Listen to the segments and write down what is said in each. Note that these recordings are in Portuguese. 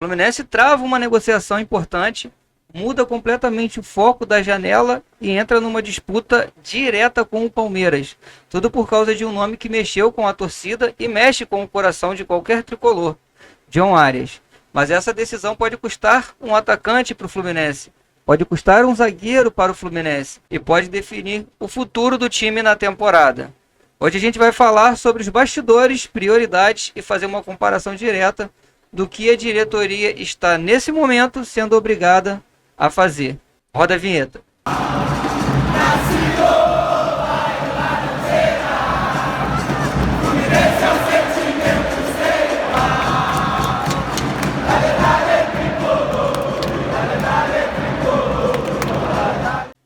O Fluminense trava uma negociação importante, muda completamente o foco da janela e entra numa disputa direta com o Palmeiras. Tudo por causa de um nome que mexeu com a torcida e mexe com o coração de qualquer tricolor, John Arias. Mas essa decisão pode custar um atacante para o Fluminense, pode custar um zagueiro para o Fluminense e pode definir o futuro do time na temporada. Hoje a gente vai falar sobre os bastidores, prioridades e fazer uma comparação direta do que a diretoria está nesse momento sendo obrigada a fazer. Roda a vinheta.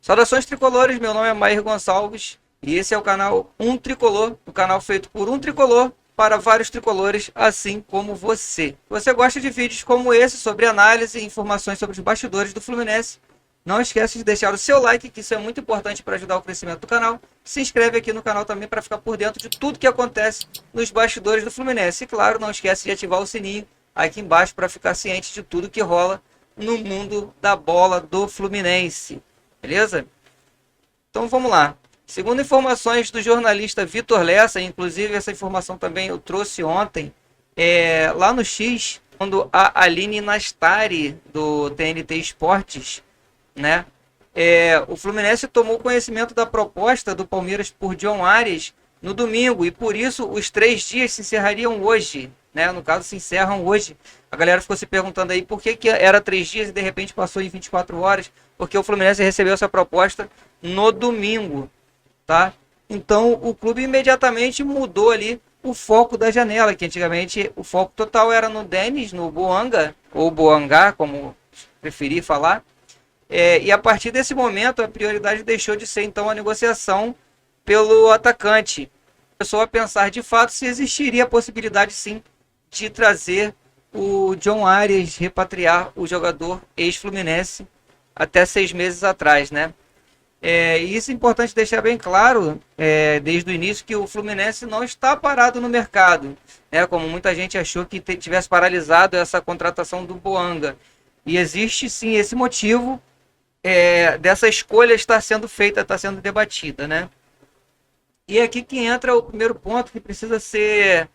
Saudações tricolores, meu nome é Mair Gonçalves e esse é o canal Um Tricolor, o canal feito por um tricolor para vários tricolores, assim como você. Se você gosta de vídeos como esse sobre análise e informações sobre os bastidores do Fluminense, não esqueça de deixar o seu like, que isso é muito importante para ajudar o crescimento do canal. Se inscreve aqui no canal também para ficar por dentro de tudo que acontece nos bastidores do Fluminense. E claro, não esquece de ativar o sininho aqui embaixo para ficar ciente de tudo que rola no mundo da bola do Fluminense. Beleza? Então vamos lá. Segundo informações do jornalista Vitor Lessa, inclusive essa informação também eu trouxe ontem, lá no X, quando a Aline Nastari, do TNT Esportes, né, o Fluminense tomou conhecimento da proposta do Palmeiras por John Arias no domingo, e por isso os 3 dias se encerrariam hoje, né, no caso se encerram hoje. A galera ficou se perguntando aí por que era 3 dias e de repente passou em 24 horas, porque o Fluminense recebeu essa proposta no domingo. Tá? Então o clube imediatamente mudou ali o foco da janela, que antigamente o foco total era no Denis, no Boanga, ou Boangá, como preferir falar. E a partir desse momento a prioridade deixou de ser então a negociação pelo atacante. Começou a pensar de fato se existiria a possibilidade sim de trazer o John Arias, repatriar o jogador ex-Fluminense até 6 meses atrás, né? E isso é importante deixar bem claro, desde o início, que o Fluminense não está parado no mercado, né, como muita gente achou que tivesse paralisado essa contratação do Boanga. E existe sim esse motivo dessa escolha estar sendo feita, estar sendo debatida, né? E é aqui que entra o primeiro ponto que precisa ser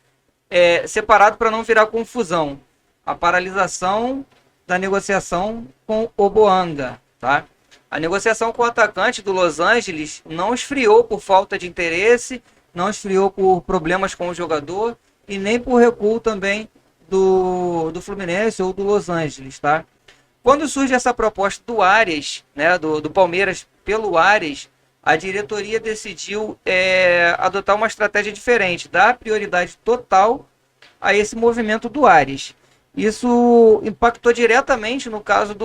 separado para não virar confusão: a paralisação da negociação com o Boanga, tá? A negociação com o atacante do Los Angeles não esfriou por falta de interesse, não esfriou por problemas com o jogador e nem por recuo também do Fluminense ou do Los Angeles, tá? Quando surge essa proposta do Arias, né, do Palmeiras pelo Arias, a diretoria decidiu adotar uma estratégia diferente, dar prioridade total a esse movimento do Arias. Isso impactou diretamente no caso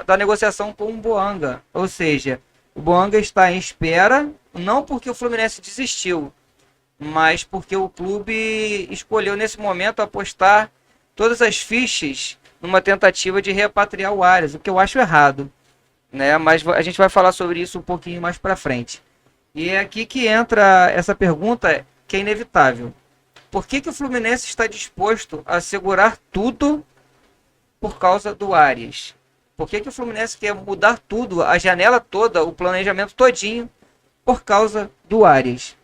da negociação com o Boanga. Ou seja, o Boanga está em espera, não porque o Fluminense desistiu, mas porque o clube escolheu nesse momento apostar todas as fichas numa tentativa de repatriar o Arias, o que eu acho errado, né? Mas a gente vai falar sobre isso um pouquinho mais para frente. E é aqui que entra essa pergunta que é inevitável. Por que o Fluminense está disposto a segurar tudo por causa do Arias? Por que o Fluminense quer mudar tudo, a janela toda, o planejamento todinho, por causa do Arias?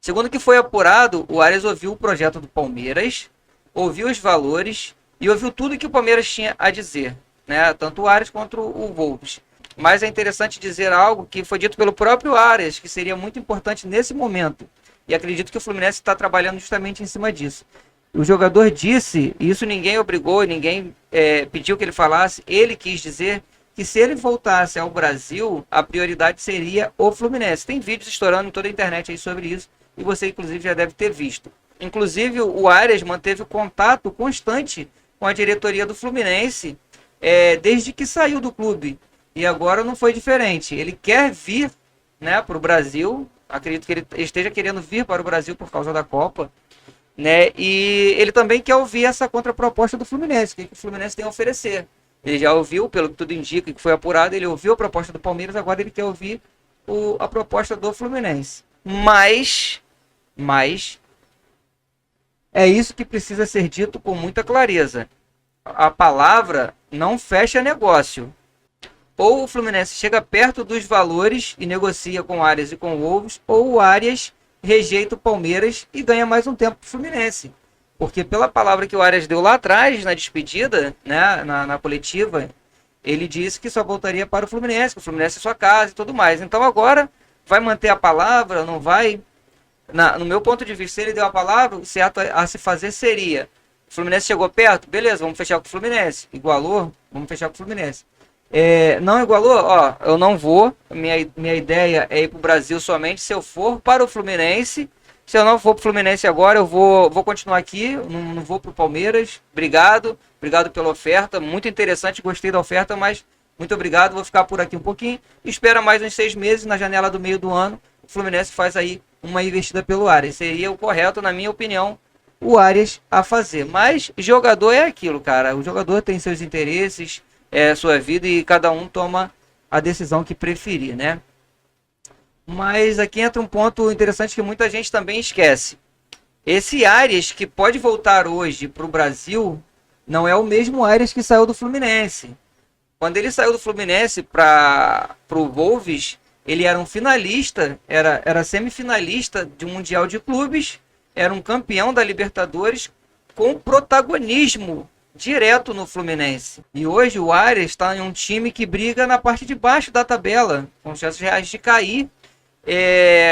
Segundo o que foi apurado, o Arias ouviu o projeto do Palmeiras, ouviu os valores e ouviu tudo que o Palmeiras tinha a dizer, né? Tanto o Arias quanto o Wolves. Mas é interessante dizer algo que foi dito pelo próprio Arias, que seria muito importante nesse momento. E acredito que o Fluminense está trabalhando justamente em cima disso. O jogador disse, e isso ninguém obrigou, ninguém pediu que ele falasse, ele quis dizer que se ele voltasse ao Brasil, a prioridade seria o Fluminense. Tem vídeos estourando em toda a internet aí sobre isso, e você inclusive já deve ter visto. Inclusive o Arias manteve contato constante com a diretoria do Fluminense desde que saiu do clube. E agora não foi diferente. Ele quer vir, né, para o Brasil. Acredito que ele esteja querendo vir para o Brasil por causa da Copa, né? E ele também quer ouvir essa contraproposta do Fluminense, o que o Fluminense tem a oferecer. Ele já ouviu, pelo que tudo indica, que foi apurado, ele ouviu a proposta do Palmeiras, agora ele quer ouvir a proposta do Fluminense. Mas é isso que precisa ser dito com muita clareza. a palavra não fecha negócio. Ou o Fluminense chega perto dos valores e negocia com o Arias e com o Wolves, ou o Arias rejeita o Palmeiras e ganha mais um tempo para o Fluminense. Porque pela palavra que o Arias deu lá atrás, na despedida, né, na coletiva, ele disse que só voltaria para o Fluminense, que o Fluminense é sua casa e tudo mais. Então agora vai manter a palavra, não vai? No meu ponto de vista, se ele deu a palavra, o certo a se fazer seria: o Fluminense chegou perto, beleza, vamos fechar com o Fluminense. Igualou, vamos fechar com o Fluminense. Não igualou, ó, eu não vou. Minha ideia é ir para o Brasil somente se eu for para o Fluminense. Se eu não for para o Fluminense agora, eu vou continuar aqui, não vou para o Palmeiras. Obrigado pela oferta, muito interessante, gostei da oferta, mas muito obrigado, vou ficar por aqui um pouquinho. Espera mais uns 6 meses, na janela do meio do ano, o Fluminense faz aí uma investida pelo Arias. Seria o correto, na minha opinião, o Arias a fazer. Mas jogador é aquilo, cara. O jogador tem seus interesses, sua vida, e cada um toma a decisão que preferir, né? Mas aqui entra um ponto interessante que muita gente também esquece. Esse Arias que pode voltar hoje para o Brasil não é o mesmo Arias que saiu do Fluminense. Quando ele saiu do Fluminense para o Wolves, ele era um finalista, era semifinalista de um Mundial de Clubes, era um campeão da Libertadores com protagonismo direto no Fluminense. E hoje o Arias está em um time que briga na parte de baixo da tabela, com chances reais de cair,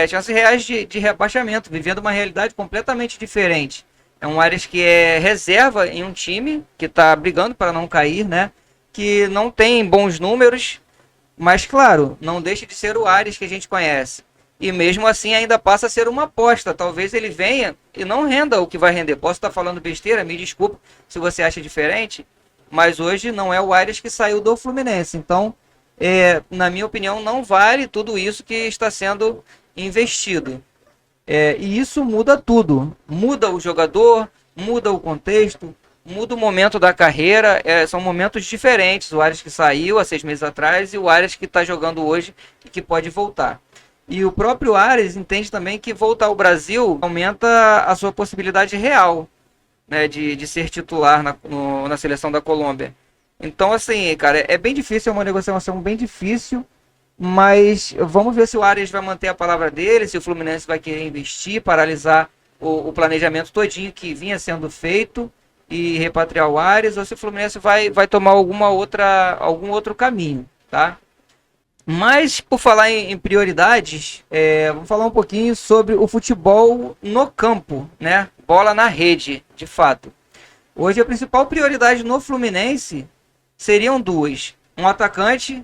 chances reais de rebaixamento, vivendo uma realidade completamente diferente. É um Arias que é reserva em um time que está brigando para não cair, né? Que não tem bons números, mas claro, não deixa de ser o Arias que a gente conhece. E mesmo assim ainda passa a ser uma aposta. Talvez ele venha e não renda o que vai render. Posso estar falando besteira, me desculpa se você acha diferente, mas hoje não é o Arias que saiu do Fluminense. Então, na minha opinião, não vale tudo isso que está sendo investido. E isso muda tudo. Muda o jogador, muda o contexto, muda o momento da carreira. São momentos diferentes. O Arias que saiu há 6 meses atrás e o Arias que está jogando hoje e que pode voltar. E o próprio Arias entende também que voltar ao Brasil aumenta a sua possibilidade real, né, de ser titular na seleção da Colômbia. Então, assim, cara, é bem difícil, é uma negociação bem difícil, mas vamos ver se o Arias vai manter a palavra dele, se o Fluminense vai querer investir, paralisar o planejamento todinho que vinha sendo feito e repatriar o Arias, ou se o Fluminense vai tomar algum outro caminho, tá? Mas, por falar em prioridades, vamos falar um pouquinho sobre o futebol no campo, né? Bola na rede, de fato. Hoje a principal prioridade no Fluminense seriam duas: um atacante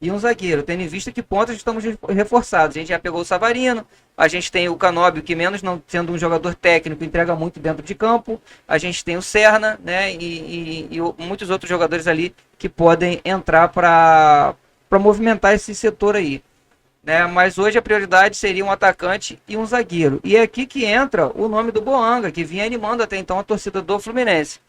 e um zagueiro, tendo em vista que pontas estamos reforçados. A gente já pegou o Savarino, a gente tem o Canóbio, que menos não sendo um jogador técnico, entrega muito dentro de campo. A gente tem o Serna, né? E muitos outros jogadores ali que podem entrar para movimentar esse setor aí, né? Mas hoje a prioridade seria um atacante e um zagueiro. E é aqui que entra o nome do Boanga, que vinha animando até então a torcida do Fluminense.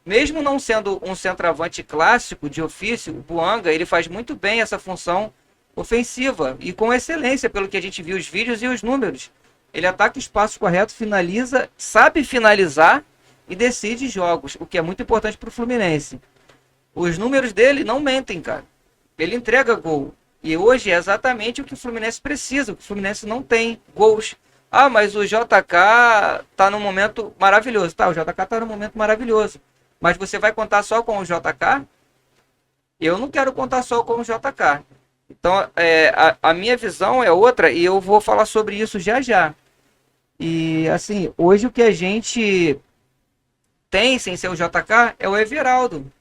Mesmo não sendo um centroavante clássico de ofício, o Boanga ele faz muito bem essa função ofensiva e com excelência, pelo que a gente viu os vídeos e os números. Ele ataca espaços corretos, finaliza, sabe finalizar e decide jogos, o que é muito importante para o Fluminense. Os números dele não mentem, cara. Ele entrega gol. E hoje é exatamente o que o Fluminense precisa. O que o Fluminense não tem gols. Ah, mas o JK tá num momento maravilhoso. Tá, o JK tá num momento maravilhoso. Mas você vai contar só com o JK? Eu não quero contar só com o JK. Então, a minha visão é outra e eu vou falar sobre isso já já. E, assim, hoje o que a gente tem sem ser o JK é o Everaldo.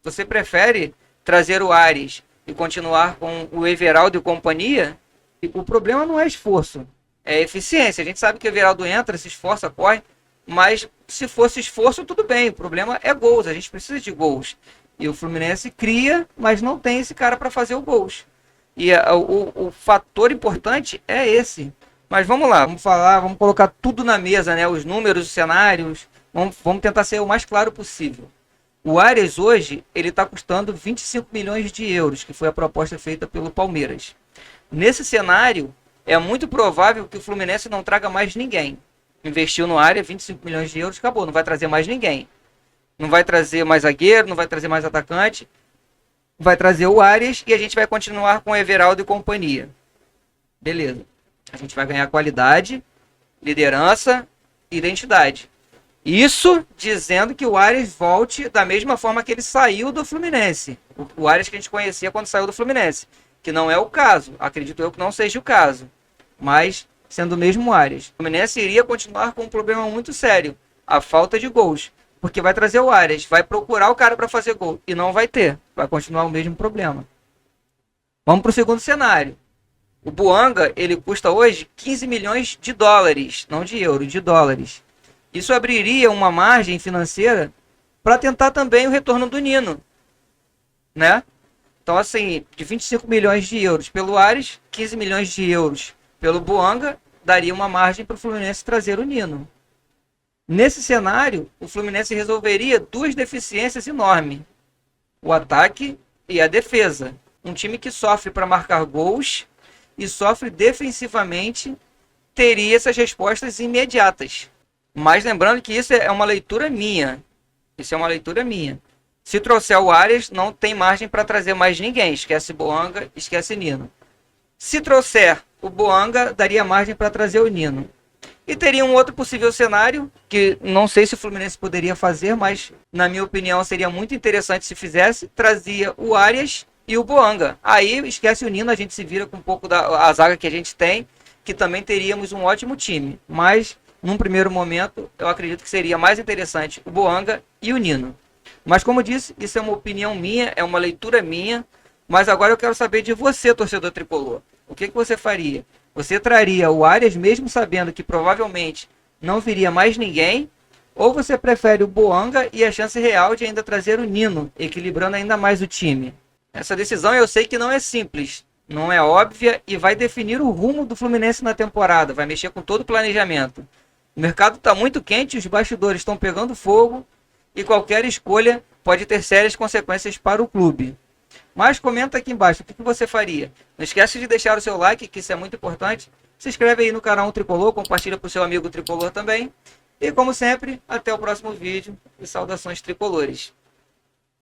Você prefere trazer o Arias e continuar com o Everaldo e companhia? E o problema não é esforço, é eficiência. A gente sabe que o Everaldo entra, se esforça, corre, mas se fosse esforço, tudo bem. O problema é gols, a gente precisa de gols. E o Fluminense cria, mas não tem esse cara para fazer os gols. E o fator importante é esse. Mas vamos lá, vamos colocar tudo na mesa, né? Os números, os cenários, vamos tentar ser o mais claro possível. O Arias hoje, ele está custando 25 milhões de euros, que foi a proposta feita pelo Palmeiras. Nesse cenário, é muito provável que o Fluminense não traga mais ninguém. Investiu no Arias, 25 milhões de euros, acabou, não vai trazer mais ninguém. Não vai trazer mais zagueiro, não vai trazer mais atacante. Vai trazer o Arias e a gente vai continuar com o Everaldo e companhia. Beleza. A gente vai ganhar qualidade, liderança, identidade. Isso dizendo que o Arias volte da mesma forma que ele saiu do Fluminense. O Arias que a gente conhecia quando saiu do Fluminense. Que não é o caso. Acredito eu que não seja o caso. Mas sendo o mesmo Arias. O Fluminense iria continuar com um problema muito sério. A falta de gols. Porque vai trazer o Arias. Vai procurar o cara para fazer gol. E não vai ter. Vai continuar o mesmo problema. Vamos para o segundo cenário. O Bouanga, ele custa hoje 15 milhões de dólares. Não de euro, de dólares. Isso abriria uma margem financeira para tentar também o retorno do Nino, né? Então, assim, de 25 milhões de euros pelo Arias, 15 milhões de euros pelo Bouanga, daria uma margem para o Fluminense trazer o Nino. Nesse cenário, o Fluminense resolveria duas deficiências enormes: o ataque e a defesa. Um time que sofre para marcar gols e sofre defensivamente teria essas respostas imediatas. Mas lembrando que isso é uma leitura minha. Isso é uma leitura minha. Se trouxer o Arias, não tem margem para trazer mais ninguém. Esquece Bouanga, esquece Nino. Se trouxer o Bouanga, daria margem para trazer o Nino. E teria um outro possível cenário, que não sei se o Fluminense poderia fazer, mas na minha opinião seria muito interessante se fizesse. Trazia o Arias e o Bouanga. Aí esquece o Nino, a gente se vira com um pouco da zaga que a gente tem, que também teríamos um ótimo time. Mas num primeiro momento, eu acredito que seria mais interessante o Bouanga e o Nino. Mas como disse, isso é uma opinião minha, é uma leitura minha. Mas agora eu quero saber de você, torcedor tricolor. O que você faria? Você traria o Arias mesmo sabendo que provavelmente não viria mais ninguém? Ou você prefere o Bouanga e a chance real de ainda trazer o Nino, equilibrando ainda mais o time? Essa decisão eu sei que não é simples, não é óbvia e vai definir o rumo do Fluminense na temporada, vai mexer com todo o planejamento. O mercado está muito quente, os bastidores estão pegando fogo e qualquer escolha pode ter sérias consequências para o clube. Mas comenta aqui embaixo o que você faria. Não esquece de deixar o seu like, que isso é muito importante. Se inscreve aí no canal Tricolor, compartilha para o seu amigo Tricolor também. E como sempre, até o próximo vídeo e saudações tricolores.